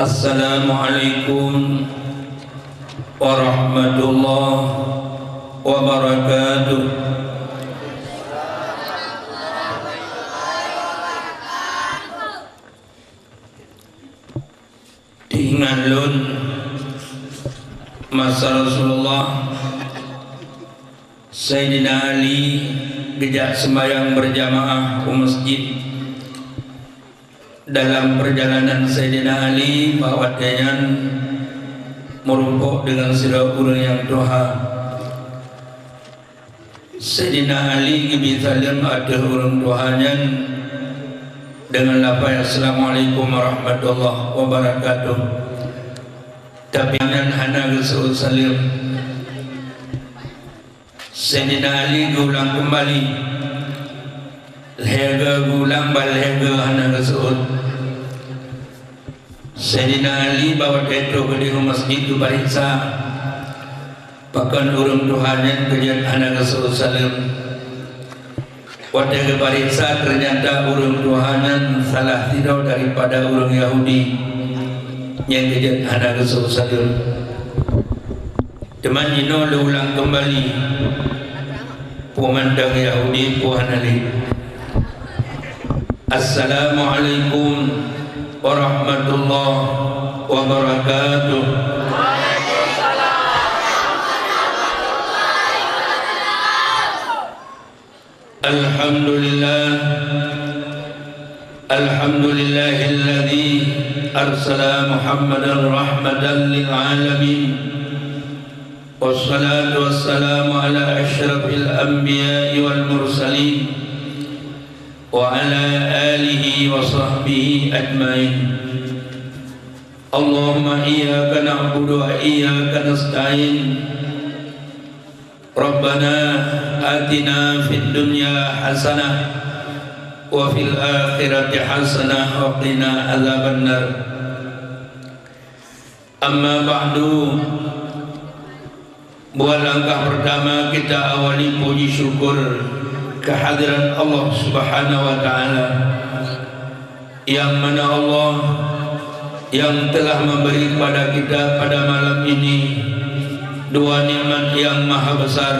Assalamualaikum warahmatullahi wabarakatuh. Diingat lun masa Rasulullah Sayyidina Ali bijak sembahyang berjamaah ke masjid. Dalam perjalanan Sayyidina Ali bawa dengan merumpuk dengan sila urang yang doha. Sayyidina Ali bin Salim ada urang dohanya dengan lafaz Assalamualaikum warahmatullahi wabarakatuh. Tapi yang hana Rasul Salim Sayyidina Ali ulang kembali lehga ulang balhega hana Rasul. Sayyidina Ali bawa ketro ke di masjid tu bariksa pakan urung Tuhanan kejadian anak Rasul Salam. Waktu ke bariksa ternyata urung Tuhanan salah tidak daripada urung Yahudi yang kejadian anak Rasul Salam. Teman Jino ulang kembali pemandang Yahudi Puan Ali. Assalamualaikum warahmatullahi wabarakatuh. Alhamdulillahilladzi arsala Muhammadan rahmatan lil alamin. Wassalatu wassalamu ala asyrafil anbiya'i wal mursalin wa ala alihi wa sahbihi ajmain. Allahumma iyyaka na'budu wa iyyaka nasta'in. Rabbana atina fid dunya hasanah wa fil akhirati hasanah wa qina adzabannar. Amma ba'du, buat langkah pertama kita awali puji syukur kehadiran Allah Subhanahu wa taala, yang mana Allah yang telah memberi kepada kita pada malam ini dua nikmat yang maha besar.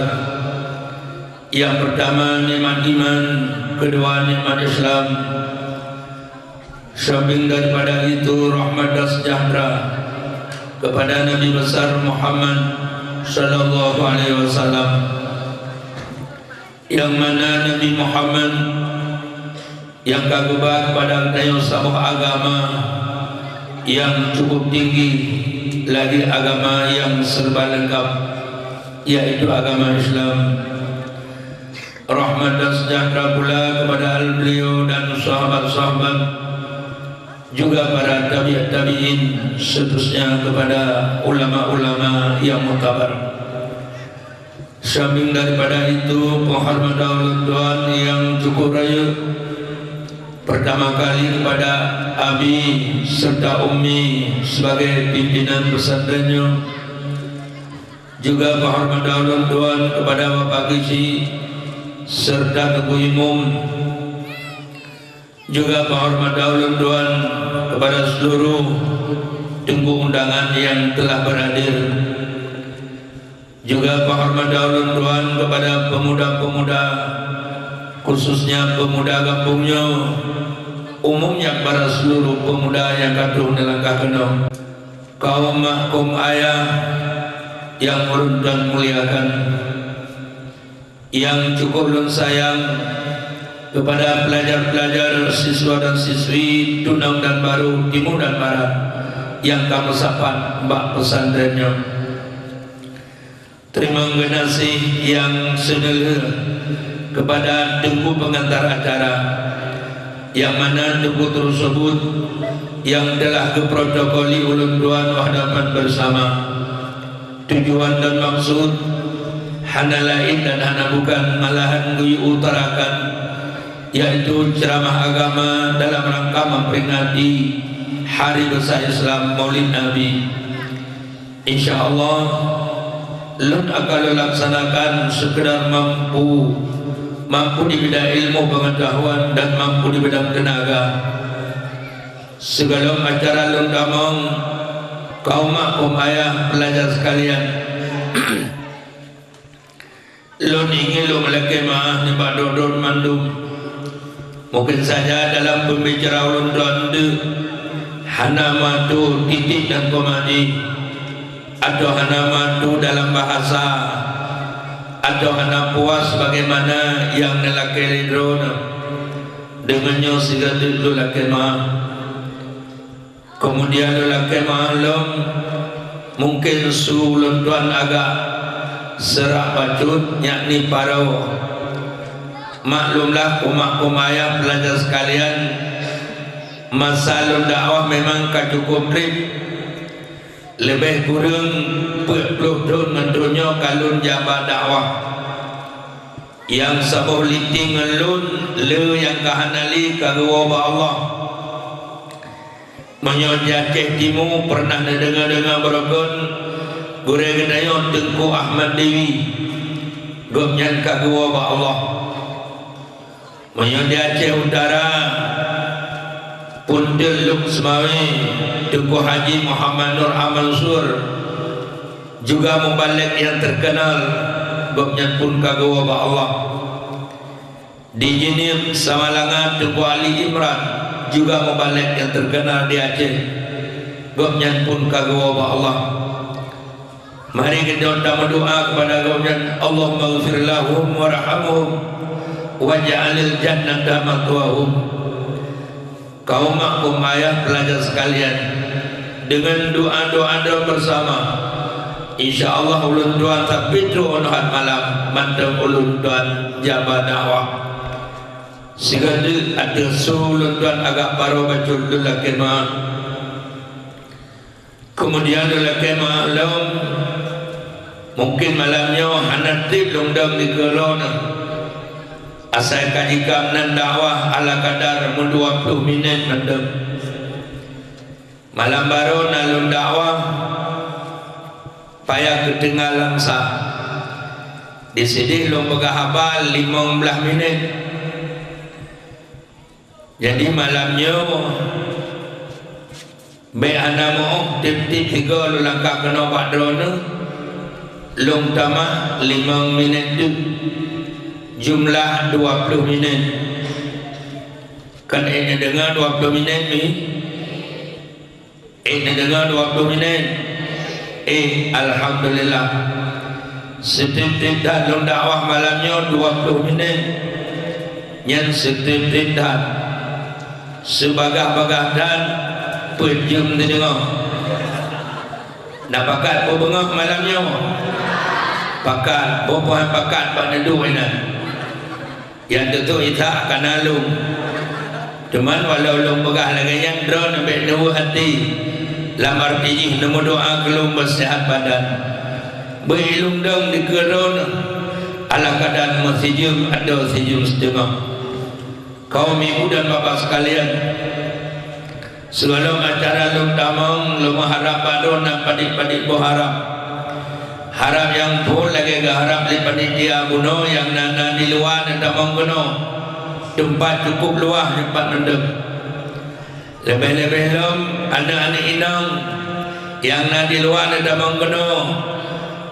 Yang pertama nikmat iman, kedua nikmat Islam. Samping daripada itu rahmat dan sejahtera kepada Nabi besar Muhammad sallallahu alaihi wasallam, yang mana Nabi Muhammad yang kagubat pada daya sebuah agama yang cukup tinggi, lagi agama yang serba lengkap, yaitu agama Islam. Rahmat dan sejahtera pula kepada beliau dan sahabat-sahabat, juga para tabi'in, seterusnya kepada ulama-ulama yang muktabar. Samping daripada itu penghormatan Tuhan yang cukup raya pertama kali kepada Abi serta Ummi sebagai pimpinan pesantrennya, juga penghormatan Tuhan kepada Bapak Kisi serta Ketua Umum, juga penghormatan Tuhan kepada seluruh tunggu undangan yang telah berhadir, juga penghormatan Tuhan kepada pemuda-pemuda, khususnya pemuda kampungnya, umumnya para seluruh pemuda yang katuh nelangkah kena, kaum mak, kaum ayah yang urut dan muliakan, yang cukup lun sayang kepada pelajar-pelajar, siswa dan siswi tunang dan baru, timur dan barat yang kamu sapa mbak pesantrennya. Terima kasih yang senilai kepada tunggu pengantar acara, yang mana tunggu tersebut yang telah keprotokoli ulun Tuhan wahdapan bersama. Tujuan dan maksud hana lain dan hana bukan, malahan diutarakan, yaitu ceramah agama dalam rangka memperingati Hari Besar Islam Maulid Nabi. InsyaAllah lun akan laksanakan sekedar mampu di bidang ilmu pengetahuan dan mampu di bidang tenaga. segala acara lun damang kaum mak kaum ayah pelajar sekalian. Lun ingin lun melaki mah ni badodon mandum. Mungkin saja dalam pembicara ulun donde hana matu titik dan komadi, atau hana matu dalam bahasa, atau hana puas bagaimana yang nelaki lidrona dengannya segala itu laki mah. Kemudian laki malam mungkin sulun tuan agak serak bacut, yakni parau. Maklumlah umat ayah pelajar sekalian, masa lun dakwah memang cukup rib, lebih kurang 40 tahun mendunia kalun jabat dakwah. Yang sabuh liting lun le yang kahanali kagwa Allah. Menyojaceh timu pernah dengar berokon gure gedayon Tengku Ahmad Dewi gomnyan kagwa ba Allah. Menyojaceh udara Puntel Luk Semawi Tengku Haji Muhammad Nur Amansur juga mubalik yang terkenal gomnyan pun kagwa ba Allah. Di Jenir Samalangan Tengku Ali Imran juga mubalik yang terkenal di Aceh gomnyan pun kagwa ba Allah. Mari kita berdoa kepada gomnyan, Allahumma ighfir lahum warhamhum waj'alil jannata mathwahum. Kaum mak kaum ayah pelajar sekalian, dengan doa-doa bersama insyaallah ulun tuan tapitru onhat malam mantap ulun tuan jabat dakwah. Segala ada sulun tuan agak baru bacul dulu kemah. Kemudian dulu kemah malam mungkin malamnya hanatib longdam di kelona. Asal kajikam nan dakwah ala kadar 20 minit mendem. Malam baru nalun dakwah payah ketinggalan sah. Di sini long berhabal 15 minit. Jadi malamnya be anamu tip-tip 3 langkah kena buat drone long tamah 5 minit tu jumlah 20 minit. Kan ini dengar 20 minit ni, ini dengar 20 minit. Alhamdulillah setip-tip dah long dakwah malamnya 20 minit. Yang setip-tip dah sebagah-bagah dan pejam dia dengar. Nak pakat apa bengah malamnya? Pakat, berapa yang pakat pada dua ini. Yang tentu itu akan alung. Cuman walau long begah lagi yang drone ambil dua hati. Lamar pijih nemu doa kelum bersihat badan. Berilung dong di keron. Ala kadang masih jum ada sejum setengah. Kaum ibu dan bapa sekalian, segala acara lum damang lum harap badon dan padik-padik berharap. Harap yang pun lagi harap li panitia buno yang nana di luar dan damang buno. Tempat cukup luas tempat mendem. Lebih-lebih lum anak-anak inang yang nana di luar dan damang buno.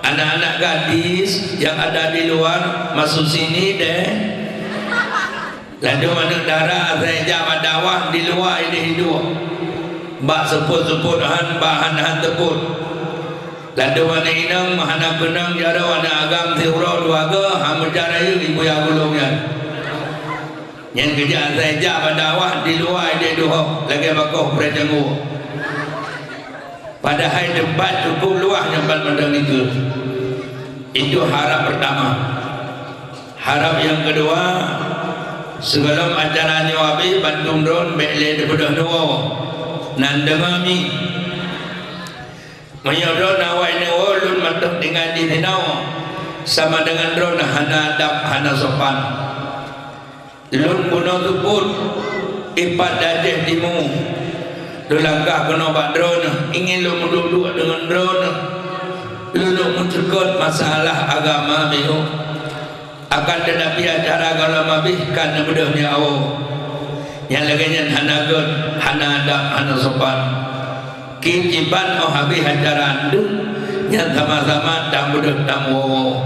Anak-anak gadis yang ada di luar masuk sini deh. Lalu mana darah reja dakwah di luar ini hidup. Bak seput-seput bahan teput. Lalu mana inang mahana kenang jara wana agam tiura duaga hamu jara ibu yang gulungnya. Yang kerja reja dakwah di luar ini duhok lagi bakoh perjanggu. Padahal tempat cukup luas tempat mandang itu. Itu harap pertama. Harap yang kedua, segala acaranya habis Bandung drone bekle daripada dua nandangami menyodor nawai ni ulun mantap dengan di tinau sama dengan drone hana adab hana sopan lun bunuh tu pun ipat dajah timu lulangkah kena buat drone ingin lu duduk dengan drone lu mencekut masalah agama bihu akan tetapi acara kalau mabih kan bedahnya awak yang lagi hanagot hana adab hana sopan kiciban oh habis ajaran tu yang sama-sama dan budak tamu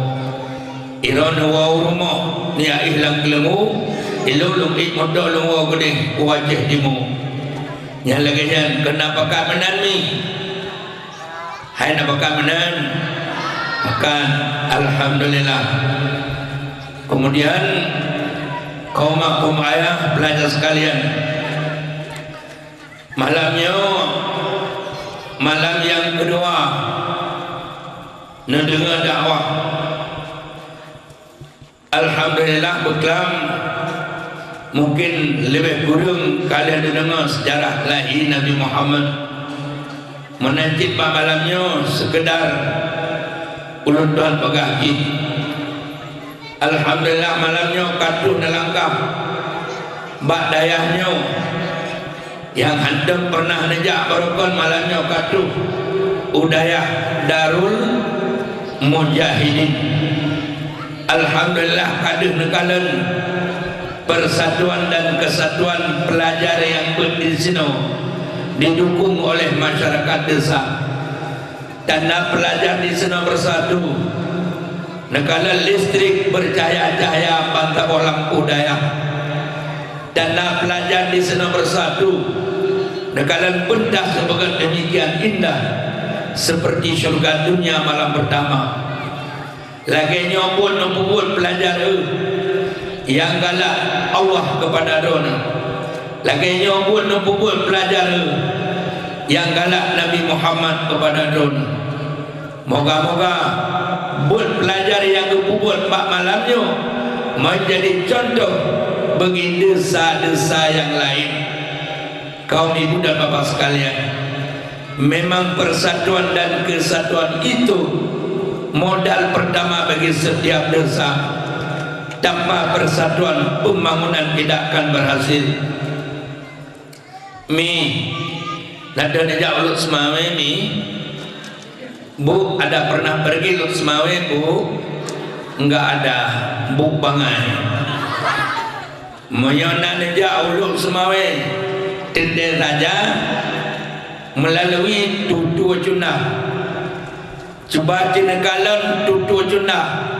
iron wa rumah ni ihlang kelemu ilulung modal lu gede wajah dimu yang lagi kenapa kamenan ni hai nak kamenan makan alhamdulillah. Kemudian kaum ayah pelajar sekalian, malam yang kedua mendengar dakwah alhamdulillah beklam mungkin lebih kurang kalian dengar sejarah lahir Nabi Muhammad. Menanti malamnya sekedar ulut Tuhan pegaki. Alhamdulillah malamnya katuh nelangkap bak dayahnya yang hantam pernah nejak barokon malamnya katuh udayah Darul Mujahidin. Alhamdulillah kaduh nekalan persatuan dan kesatuan pelajar yang berdisino didukung oleh masyarakat desa. Tanda pelajar di sana bersatu. Negara listrik bercahaya-cahaya pantau lampu daya. Tanda pelajar di sana bersatu. Negara pentas sebagai demikian indah seperti syurga dunia malam pertama. Lagi nyopun pelajar yang galak Allah kepada dona. Lagi nyopun pelajar yang galak Nabi Muhammad kepada dona. Moga-moga buat pelajar yang kepubut pak malamnya menjadi contoh bagi desa-desa yang lain. Kaum ibu dan bapak sekalian, memang persatuan dan kesatuan itu modal pertama bagi setiap desa. Tanpa persatuan pembangunan tidak akan berhasil. Nada nejak ulut semawe Bu, ada pernah pergi ulut semawe Bu? Enggak ada, Bu bangai. Menyona nejak ulut semawe tende saja melalui tutu cunah. Coba tinekalan tutu cunah.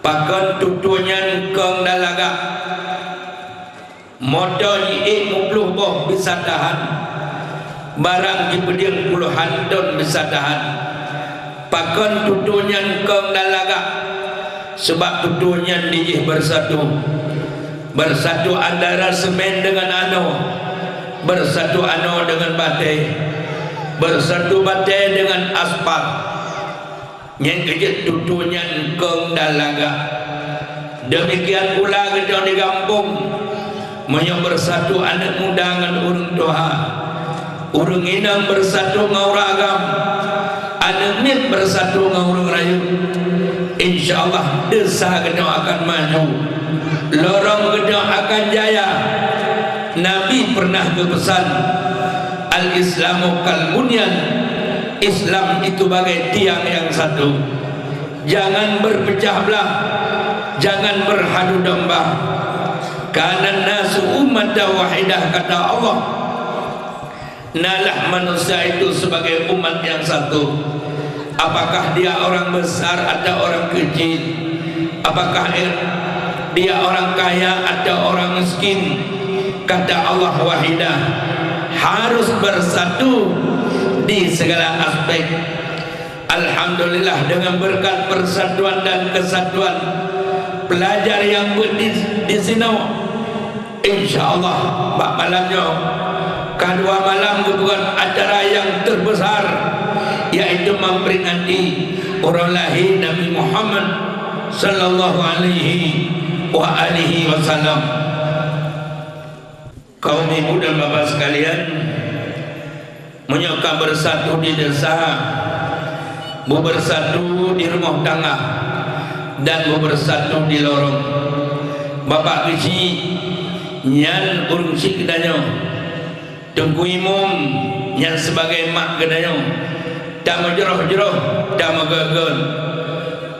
Pakan tutunya keng dalaga modal ini 50 boh bisa tahan, barang dipediang puluhan ton bisa tahan. Pakan tutunya keng dalaga sebab tutunya dijih bersatu antara semen dengan bersatu dengan batai, bersatu batai dengan aspal. Yang kejut tutunya keng dalaga. Demikian pula kita di kampung menyok bersatu anak muda dengan urang doa, urang inang bersatu ngau ragam, anak mit bersatu ngau urang rayu. InsyaAllah desa kita akan maju, lorong kita akan jaya. Nabi pernah berpesan, Al-Islamu kal bunyan, Islam itu bagai tiang yang satu. Jangan berpecah belah, jangan beradu domba. Karena nasu umat wahidah, kata Allah. Nalah manusia itu sebagai umat yang satu. Apakah dia orang besar atau orang kecil, apakah dia orang kaya atau orang miskin, kata Allah wahidah, harus bersatu di segala aspek. Alhamdulillah dengan berkat persatuan dan kesatuan pelajar yang di sini, insyaallah bak malamnya kedua malam bukan acara yang terbesar, yaitu memperingati orang lahir Nabi Muhammad sallallahu alaihi wasallam. Kaum ibu dan bapak sekalian, menyokong bersatu di desa, bersatu di rumah tangga, dan bersatu di lorong. Bapak kecil yang urung si kedanya, tengku imum yang sebagai mak kedanya, tak menjeroh-jeroh, tak mengagal.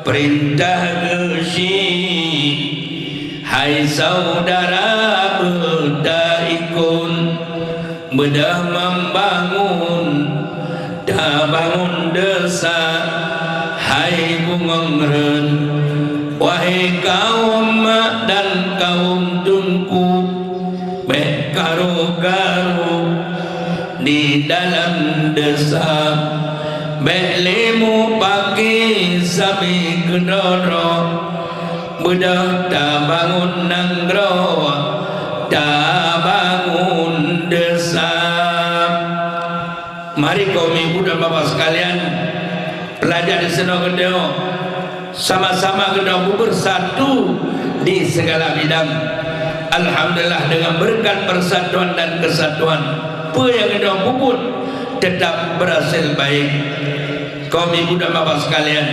Perintah kecil hai saudara bedah ikun bedah membangun dah bangun desa hai bungengren wahai kaum mak dan kaum tunku bek karu-karu di dalam desa bek lemu pagi sabi kedoro bedah tak bangun nanggro tak bangun desa. Mari kaum ibu dan bapa sekalian pelajar di sana kedua sama-sama kena bersatu di segala bidang. Alhamdulillah dengan berkat persatuan dan kesatuan apa yang kena bubut tetap berhasil baik. Kaum ibu dan bapa sekalian,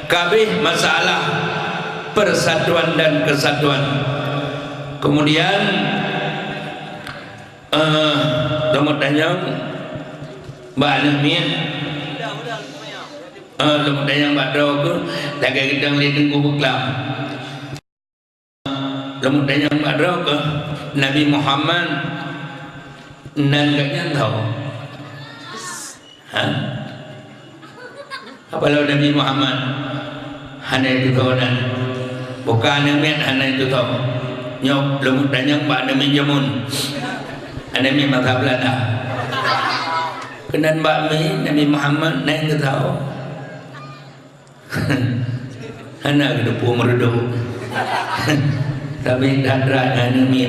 kabeh masalah persatuan dan kesatuan. Kemudian nomor tanya Mbak Alamin nomor tanya Mbak Drogo lagi kita lihat tunggu beklam. Nomor tanya Mbak Drogo Nabi Muhammad nan gaknya tahu apa lo Nabi Muhammad hanya itu tahu dan bukan yang hanya itu tahu nyok lemut danyang Mbak Nabi Jamun Nabi Mazhab Belanda kenan Mbak Nabi Muhammad naik itu tahu hanya kita pun meredup tapi hadrat Nabi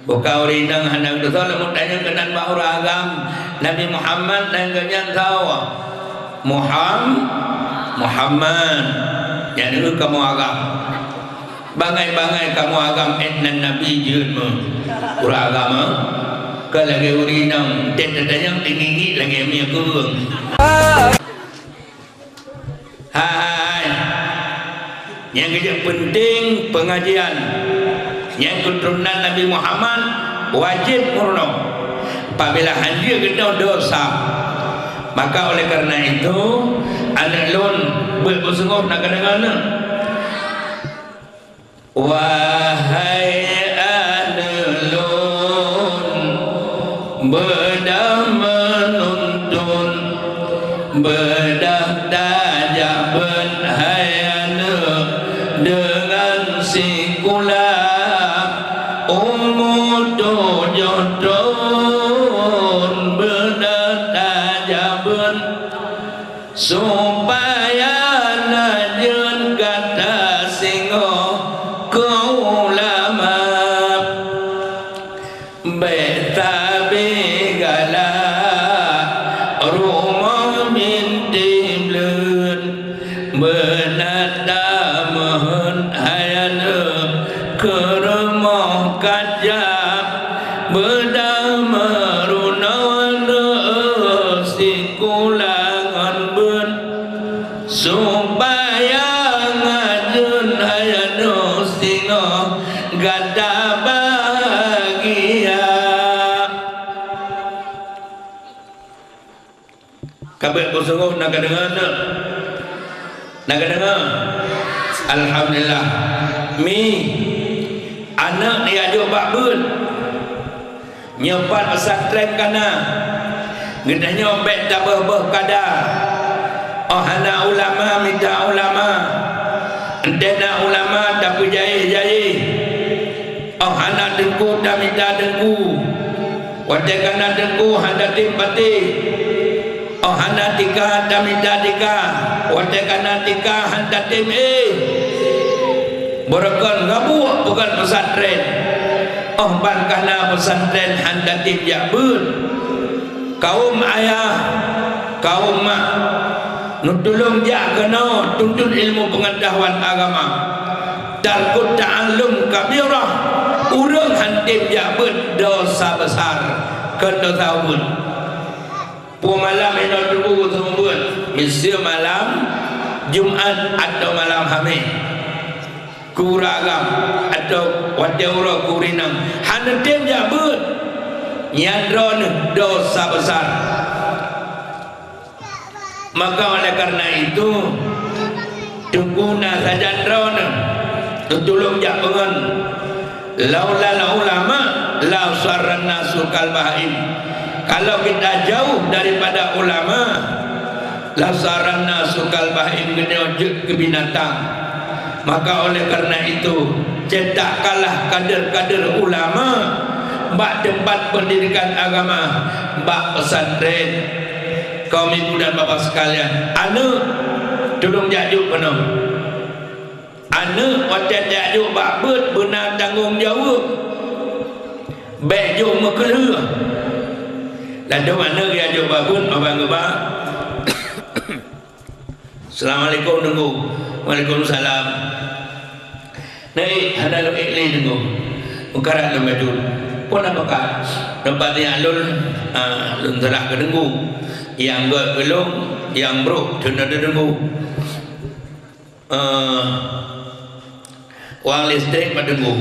bukan orang hanya itu tahu lemut danyang kenan Mbak Uragam Nabi Muhammad naik kenyang tahu Muhammad yang itu kamu agam bangai-bangai kamu agam etnan Nabi judmu kurang agama ke lagi urinang tetap yang tinggi lagi mi kurung hai yang kerja penting pengajian yang keturunan Nabi Muhammad wajib murno apabila hadir kena dosa maka oleh karena itu anak lon bersungguh nak kadang-kadang wahai anak lon bedah menuntun bedah tajaban hai anak dengan sikula umur 7 tahun bedah tajaban supaya najun kata singo ke ulama beta begala rumah binti blen benata mohon hayana ke rumah kajab bedang merunawana sikulangan ben supaya ngajun hayano singo gada bahagia kabeh kusungguh nak dengar alhamdulillah mi anak dia ajuk bakbun nyepat pesantren kana gedanya obek tak berbuh kadar oh anak ulama minta ulama entena ulama tak berjaya-jaya oh anak dengku tak minta dengku wadah kana dengku hendak timpati oh anak tika tak minta tika wadah kana tika hendak tim Borokon gabuh bukan pesantren. Oh bangkana pesantren hendak tim jabun. Kaum ayah, kaum mak, nutulung dia kena tuntut ilmu pengetahuan agama. Talqut ta'allum kabirah. Urang hantim jabun dosa besar. Kena tahun. Pu malam ina dulu terumbun. Mesti malam Jumat atau malam Khamis. Kuragam atau wadawra kurinam hantim jabut nyandron dosa besar. Maka oleh karena itu tungguna sajandron Tolong jangan laula ulama la sarana sukal bahaim. Kalau kita jauh daripada ulama, la sarana sukal bahaim, ke binatang. Maka oleh karena itu cetakkanlah kader-kader ulama, bak tempat pendidikan agama, bak pesantren. Kaum ibu dan bapa sekalian, anak tolong jajuk penuh. Anak macam jajuk bak benar tanggungjawab. Baik jom mekelur. Lalu mana dia jajuk babun abang gebak. Assalamualaikum tunggu. Waalaikumsalam. Naik hadal ikli tunggu. Mukarat lemaju. Pun apakah tempat yang lun telah kedenggu. Yang belum, yang bro sudah tunggu. Wang listrik padenggu.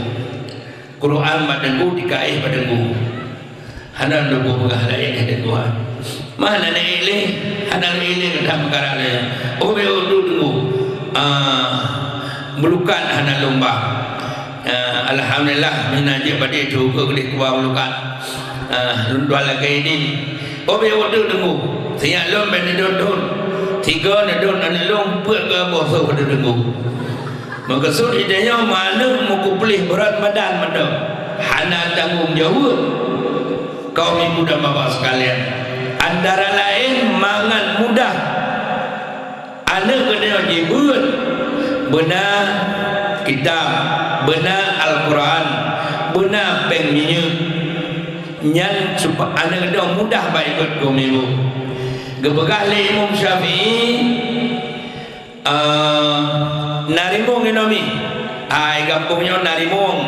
Quran padenggu, dikaih padenggu. Hana tunggu pegah lain ada Tuhan. Mana nak ikli? Hana ikli dah perkara lain. Oh tunggu. Melukat hana lomba. Alhamdulillah minajib pada itu boleh keluar melukat. Dua lagi ini. Oh tunggu. Siap lom benedon. Tiga nedon anelong buat ke boso pada tunggu. Maka idenya mana mukupulih berat badan mana. Hana tanggungjawab. Kaum ibu dan bapa sekalian, antara lain mangan mudah. Anak kena jibut benar kitab, benar Al-Quran, benar pengminyak nyan supaya anak kena mudah baik ikut kaum ibu. Gebegah le Imam Syafi'i narimung inomi ai kampungnya narimung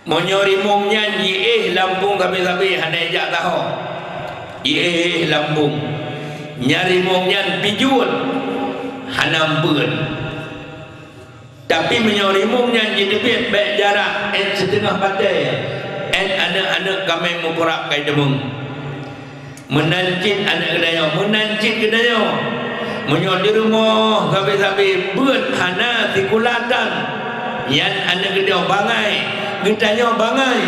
monyorimungnya Lampung tapi hanya tahu Lampung nyarimungnya pijun hanampun tapi menyorimungnya jadi baik jarak setengah patai anak-anak kami mukurak kai demung menancit anak kedaya menancit kedaya menyor di rumah tapi buat hana tikulatan yang anak kedaya bangai getanya bangai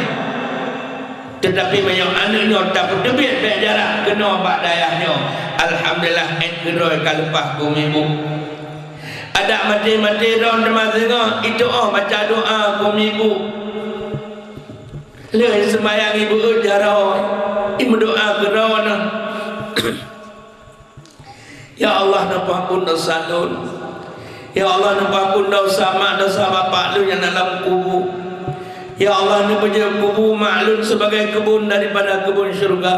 tetapi banyak anaknya tak berdebit baik jarak kena bak dayahnya. Alhamdulillah kedua kalepah bumi ibu ada mati-mati daun demazengah itu baca doa bumi ibu leh sembahyang ibu jarau ibu doa gerona. Ya Allah nampakun dosa nun, ya Allah nampakun dosa mak dosa bapak lu yang dalam kubur. Ya Allah ni punya kubur maklum sebagai kebun daripada kebun syurga.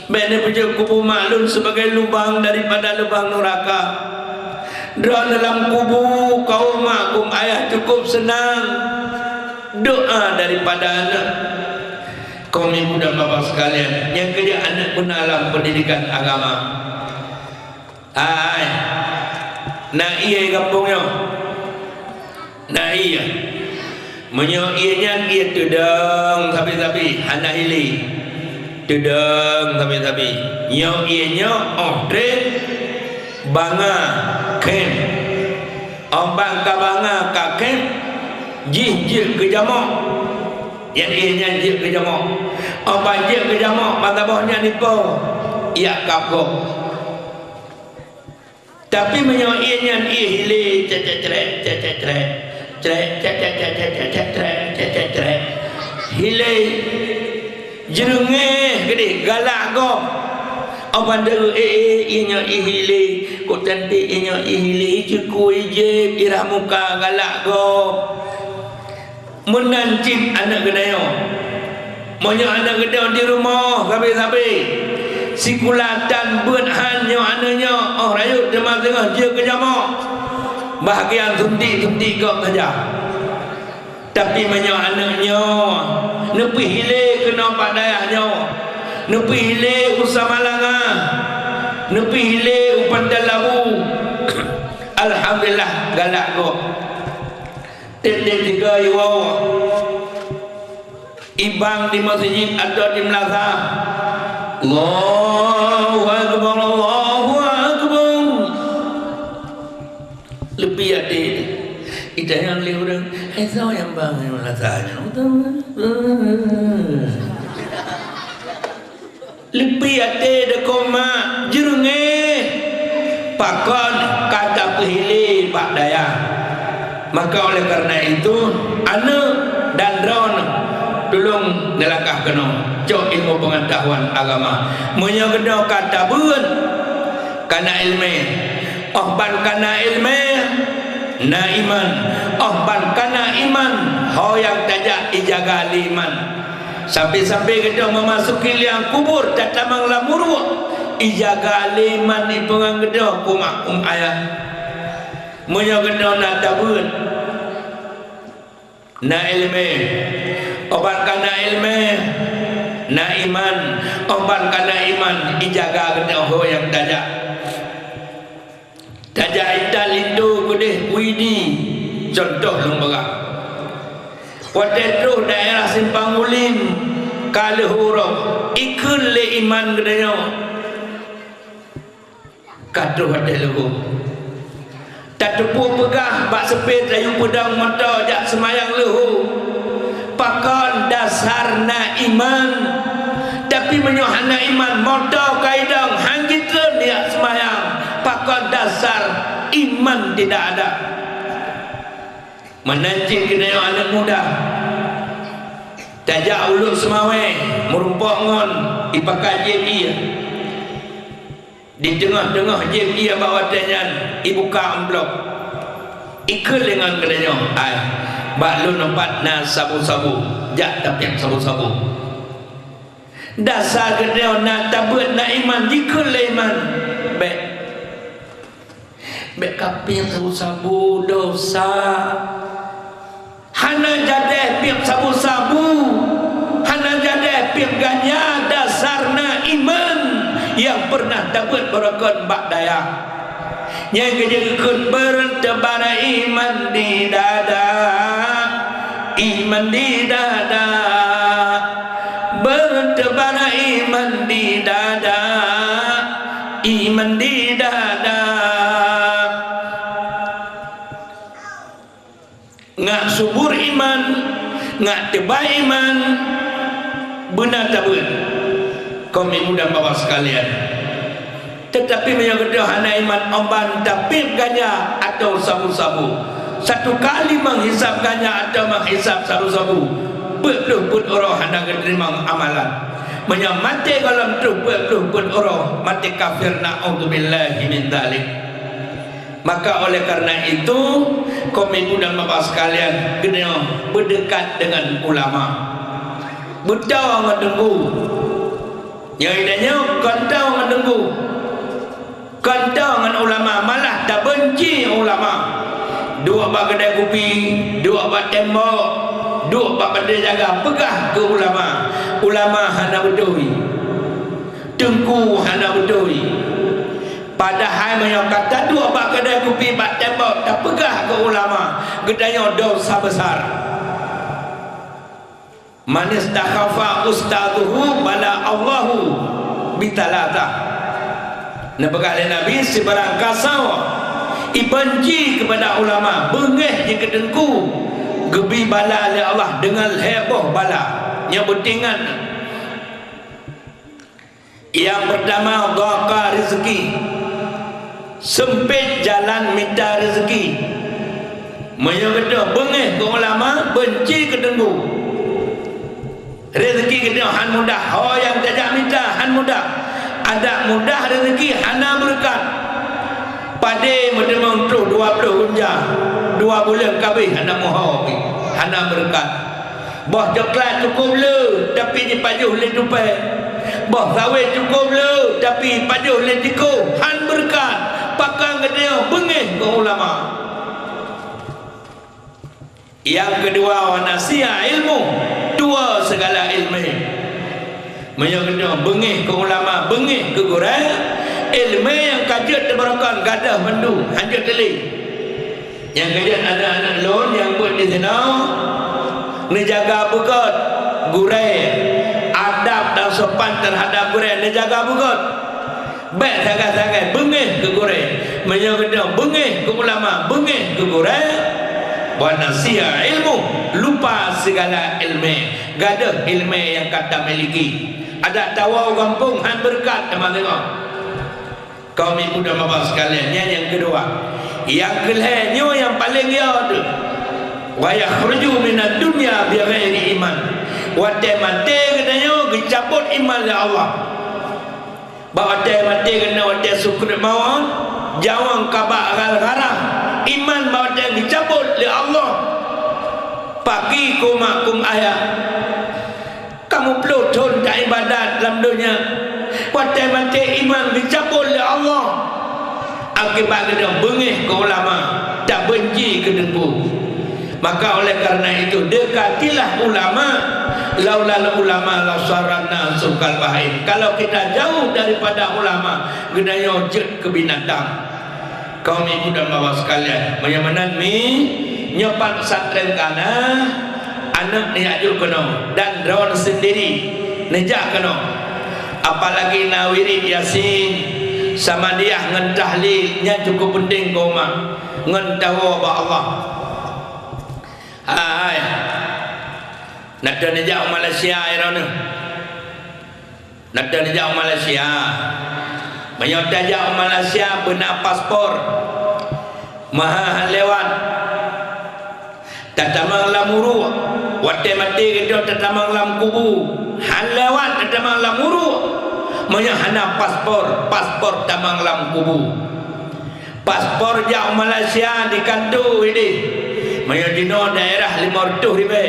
Baik ni punya kubur maklum sebagai lubang daripada lubang neraka. Dalam kubur kaum makum ayah cukup senang doa daripada anak. Kaum ibu dan bapa sekalian, yang kerja anak pun dalam pendidikan agama. Nak iya kampungnya. Nak iya. Menyo ianya ia tudang tapi hana hili tudang tapi nyo ianya dre banga kem bang ka banga ka kem jih ke jamak yang ianya jih ke jamak banjir ke jamak mata bawahnya nipo ia kapok tapi menyo ianya hili cecet hilai jerungeh gede galak go apa ndak inya ihili ko cantik inya ihili cukup ije irah muka galak go menancit anak gedayo monyo anak gedayo di rumah sabi sikulatan buat hanyo anaknya rayut demam tengah je ke jamak bahagian tunti kau saja tapi banyak anaknya nepi hile kena pak dayahnya nepi hile usah malanga nepi hile upan dalahu. Alhamdulillah galak kau tende tiga iwau ibang di masjid atau di Melaka. Allahu Akbar Allahu Akbar lebih ada Ita yang lihat eso yang bang rasanya. Lebih ada dekoma jerunge pakon kata pehili pak daya. Maka oleh karena itu anu dan Ron tolong nelakah kena cok ilmu pengetahuan agama menyogeno kata bun kana ilmu ban kana ilmu na iman ban kana iman ho yang tajak ijaga liman sampai-sampai kita memasuki liang kubur tatamang lamuru ijaga liman ipengang gedo kumak ayah menyogeno na tabun na ilmu obat kana ilmu na iman obat kana iman ijaga gedo yang tajak ital itu gede widi contoh lumbaga watetu daerah Simpang Ulim kalihurau ikul le iman gedo kadu watelu tatupu pegah bak sepit layu pedang mata jak semayang lehu pakon dasarna iman tapi menyohana iman mata kaidang hangitren dia semayang pakon dasar iman tidak ada menancing kena anak muda tajak uluk semawe merumpok ngon ipakai dia di tengah-tengah jem ia bawa tanyan ibu ka amblok ikut dengan kedanya ai bak lu nampak na sabu-sabu jak tapi sabu-sabu dasar kedanya na tabut na iman dikul iman bek kaping sabu-sabu dosa hana jade piap sabu-sabu hana jade piap ganya dasarna iman yang pernah dapat berakon bak daya yang kejadian bertebara iman di dada bertebara iman di dada ngak subur iman ngak tebal iman benar tabun kaum ibu dan bapa sekalian tetapi menyangkut hana iman omban tapi ganja atau sabu-sabu satu kali menghisap ganja atau menghisap sabu-sabu berpuluh-puluh orang hana keterima amalan menyamati kalau berpuluh-puluh orang mati kafir na'udzubillahi min dzalik maka oleh karena itu kaum ibu dan bapa sekalian kena berdekat dengan ulama bertahu ngedenggu yang idanya kantau dengan denggu kantau dengan ulama malah tak benci ulama dua bak kedai kopi dua bak tembok dua bak pandai jaga pegah ke ulama hana betul tengku hana betul padahal yang kata dua bak kedai kopi bak tembok tak pegah ke ulama gedanya dosa besar manis takhafa ustaduhu bala Allahu bitalata nabi Nabi sebarang kasau ibenci kepada ulama bengeh je kedengku gebi bala oleh Allah dengan heboh bala yang bertingan yang pertama dhaqa rezeki sempit jalan minta rezeki menyegeda bengeh ke ulama benci kedengku rezeki kita han mudah oh yang tajak minta han mudah ada mudah rezeki hana berkat pade medemang tu 20 unja 2 bulan kabeh hana mohon hana berkat boh coklat cukup le tapi ni pajuh le tupai boh sawit cukup le tapi pajuh le tiku han berkat pakang dia bengih ke ulama yang kedua wanasia ilmu dua segala ilmu menyokong bengih ke ulama bengih ke gurau ilmu yang kajut terberakan gadah mendu hanjut teli yang kajut anak-anak lon yang buat di sana menjaga bukat gurau adab dan sopan terhadap gurau menjaga bukat baik sangat-sangat bengih ke gurau menyokong bengih ke ulama bengih ke gurau wa nasiya ilmu, lupa segala ilmu. Gadah ilmu yang kata miliki. Ada tawa kampung han berkat teman tengok. Kaum ibu dan bapa sekalian, yang kedua, yang kelihnya yang paling dia tu, wa yakhruju minad dunya bighairi iman. Wa mati katanya dicabut iman oleh Allah. Bawa mati kena wa syukur maut, jawang kabak garah. Iman bawa dicabut oleh Allah. Pagi kumakum ayah. Kamu pelutun tak ibadat dalam dunia. Pada mati iman dicabut oleh Allah. Akibat kena bengih ke ulama, tak benci ke dengku. Maka oleh kerana itu dekatilah ulama. Laulal ulama la sarana sukal bahim. Kalau kita jauh daripada ulama, genanya jet ke binatang. Kaum ibu dan bapa sekalian, menyamanan mi nyopat pesantren kana anak ni ajul kena dan drone sendiri nejak kena. Apalagi nawiri yasin sama dia ngan tahlilnya cukup penting kau mak ngan tahu ba Allah. Hai nak nejak Malaysia irona, nak nejak Malaysia menyodajak Malaysia benar paspor mahal lewat tatamang lamuru wate mati kita tatamang lam kubu hal lewat tatamang lamuru menyahana paspor tamang lam kubu paspor jauh Malaysia di kandu ini menyodino daerah 500 ribu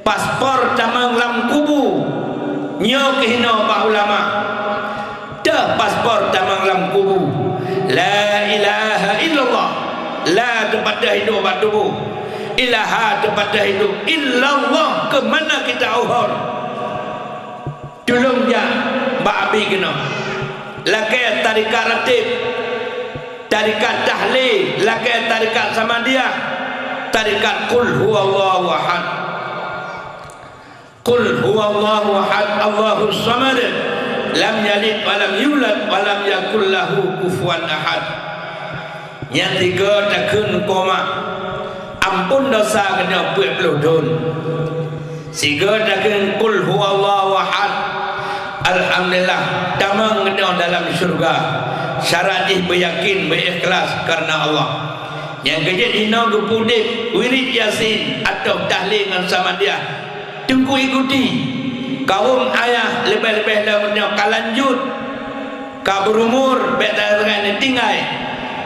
paspor tamang lam kubu nyo kehino pak ulama dah paspor tamang lam kubu la ilaha illallah la tempat hidup batubu ilaha tempat hidup illallah ke mana kita uhur tolong ya babi kena lakai tarikat ratib tarikat tahlil lakai tarikat samadiyah tarikat qul huwallahu ahad qul huwallahu ahad Allahus samad lam yalid wa lam yulad wa lam yakul lahu kufuwan ahad. Yang tiga takun koma ampun dosa kena 40 dun. Siga takun qul huwallahu ahad alhamdulillah tamang kena dalam syurga. Syarat ini beryakin berikhlas karena Allah. Yang kejadian hina gepudip wirid yasin atau tahlil dengan sama dia tunggu ikuti kaum ayah lebih-lebih dah kalanjut kau berumur betul dengan tinggal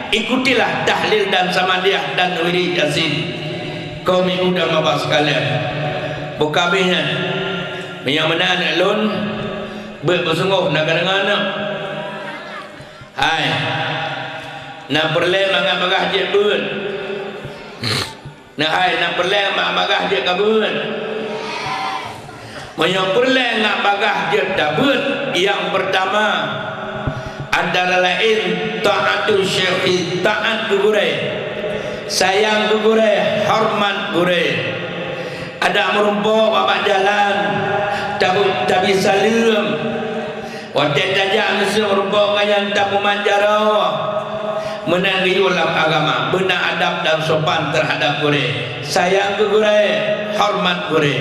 ikutilah tahlil dan samadiyah dan wirid yasin. Kaum ibu dan bapa sekalian bukabihnya yang mana anak lun bersungguh nak dengar nak hai nak perleh mangat bagah je bun nak hai nak perleh mak bagah je kabun menyempurna nak bagah je dabut. Yang pertama antara lain ta'atul syekhi, taat gugure, sayang gugure, hormat gugure. Ada merumpuk bapak jalan tak bisa lem wadah tajak mesti merumpuk yang tak memanjara menanggi ulam agama benar adab dan sopan terhadap gure, sayang gugure, hormat gure.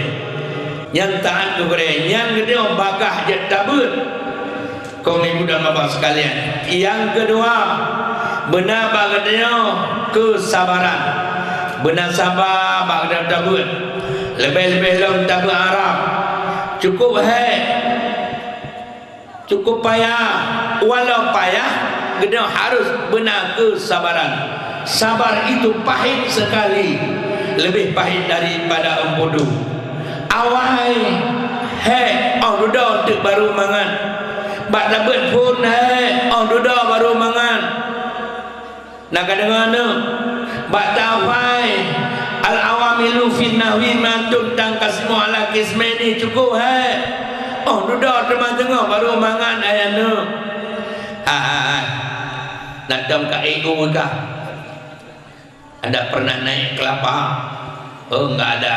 Yang taat kepada yang kedua bagah je tabut kaum ibu dan bapa sekalian. Yang kedua benar bagahnya kesabaran, benar sabar bagah tabut lebih-lebih dalam tabut Arab cukup cukup payah walau payah kena harus benar kesabaran. Sabar itu pahit sekali, lebih pahit daripada empudu. Awai orang duda untuk baru mangan bak dapat pun orang duda baru mangan nak dengar tu bak tawai al awamilu fin nahwi ma tentang kasmu ala kismeni cukup orang duda tengah baru mangan ayat tu nak dam ka ego kah anda pernah naik kelapa enggak ada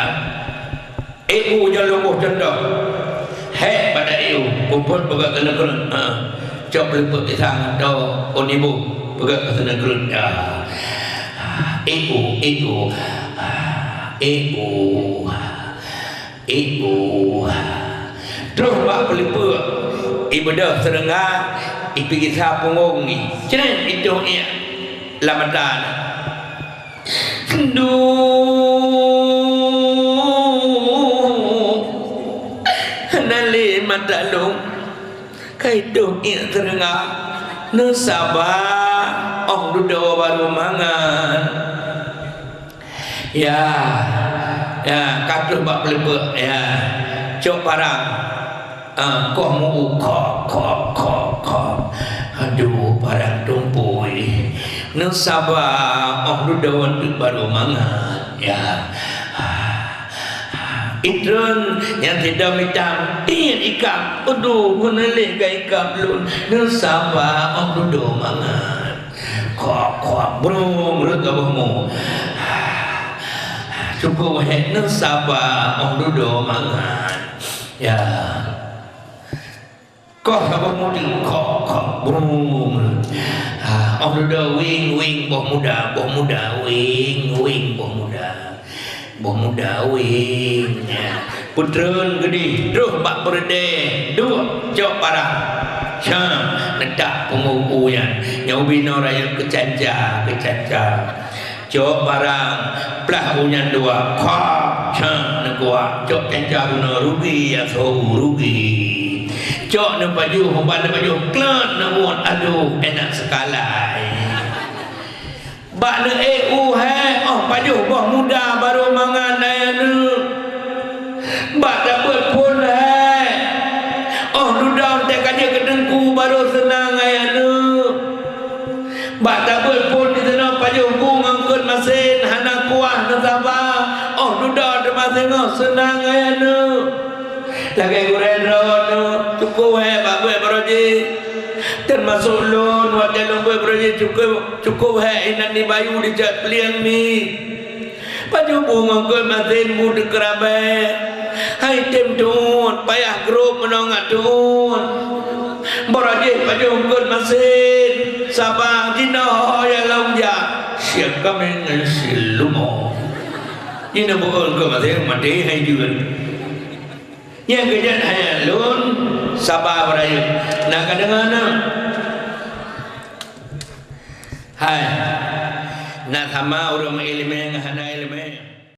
ibu je lumpuh contoh pada ibu kumpul pegang kena kerun cok lepuk di tangan do on ibu pegang kena kerun Terus bak pelipa ibadah serengah pergi sah punggung ni. Macam itu ia lamatan. Nali matalung kaitung ia serengah nesabah dudo baru mangan. Ya katuh bak pelipa ya cok parang kok mu kok aduh parang tumpui nesabah dudo baru mangan ya. Idron yang tidak macam ikan aduh menelih ke ikan belum nesabah dudo mangan kok burung mulut abahmu cukup hek nesabah dudo mangan ya. Kok abahmu di kok burung dudo wing boh muda wing boh muda wing ya. Putron gede duh bak berde duh cok parah syam nedak pengukuyan nyau bina raya kecaca cok barang pelah unyan dua kok syam negua cok caca guna rugi rugi cok na baju humban na baju klan namun aduh enak sekalai bak na baju boh muda baru mangan daya nu bak dapat pun dudang tak kaja kedengku baru senang ayah nu bak dapat pun di sana baju bung angkut masin hana kuah na sabah dudang de masin senang ayah nu lagi guren rawat nu cukup bak buat beroji termasuk lon wajah lomba beroji cukup inan di bayu di jat peliang ni baju bunga kau masin muda kerabat hai tem tun payah grup menongat tun beroji baju kau masin sabang jino yang longja siap kami ngesilumo jino bukan kau masin mati hai juga yang kejadian hai lon sabah berayu nak kadang-kadang hai nak sama orang ilmu yang ada ilmu